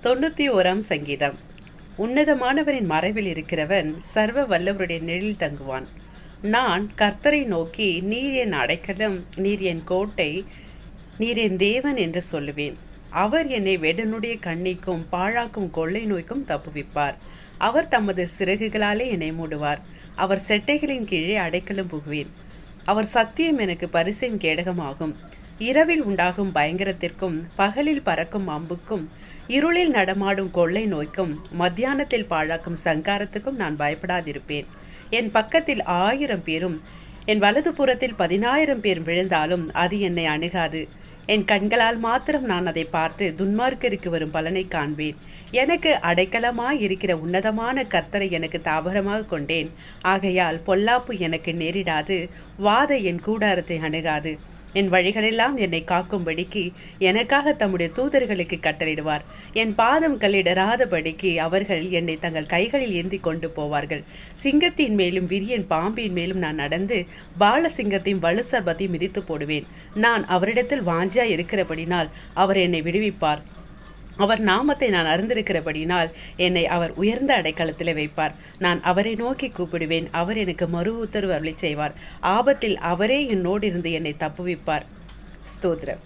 91ஆம் சங்கீதம். உன்னதமானவரின் மறைவில் இருக்கிறவன் சர்வ வல்லவருடைய நிழலில் தங்குவான். நான் கர்த்தரை நோக்கி, நீர் என் அடைக்கலம், நீர் என் கோட்டை, நீர் என் தேவன் என்று சொல்லுவேன். அவர் என்னை வேடனுடைய கண்ணிக்கும் பாழாக்கும் கொள்ளை நோய்க்கும் தப்புவிப்பார். அவர் தமது சிறகுகளாலே என்னை மூடுவார். அவர் செட்டைகளின் கீழே அடைக்கலம் புகுவேன். அவர் சத்தியம் எனக்கு பரிசின் கேடகமாகும். இரவில் உண்டாகும் பயங்கரத்திற்கும் பகலில் பறக்கும் அம்புக்கும் இருளில் நடமாடும் கொள்ளை நோய்க்கும் மத்தியானத்தில் பாழாக்கும் சங்காரத்துக்கும் நான் பயப்படாதிருப்பேன். என் பக்கத்தில் 1000 பேரும் என் வலது புறத்தில் 10,000 பேர் விழுந்தாலும் அது என்னை அணுகாது. என் கண்களால் மாத்திரம் நான் அதை பார்த்து துன்மார்க்கருக்கு வரும் பலனை காண்பேன். எனக்கு அடைக்கலமாய் இருக்கிற உன்னதமான கர்த்தரை எனக்கு தாபரமாக கொண்டேன். ஆகையால் பொல்லாப்பு எனக்கு நேரிடாது, வாதை என் கூடாரத்தை அணுகாது. என் வழிகளெல்லாம் என்னை காக்கும்படிக்கு எனக்காக தம்முடைய தூதர்களுக்கு கட்டளையிடுவார். என் பாதம் கல்லிடராதபடிக்கு அவர்கள் என்னை தங்கள் கைகளில் ஏந்தி கொண்டு போவார்கள். சிங்கத்தின் மேலும் விரியன் பாம்பின் மேலும் நான் நடந்து பால சிங்கத்தையும் வலு சர்பத்தையும் மிதித்து போடுவேன். நான் அவரிடத்தில் வாஞ்சியா இருக்கிறபடினால் அவர் என்னை விடுவிப்பார். அவர் நாமத்தை நான் அறிந்திருக்கிறபடினால் என்னை அவர் உயர்ந்த அடைக்கலத்தில் வைப்பார். நான் அவரை நோக்கி கூப்பிடுவேன். அவர் எனக்கு மறு உத்தரவு அருளி செய்வார். ஆபத்தில் அவரே என்னோடு இருந்து என்னை தப்புவிப்பார். ஸ்தோத்திரம்.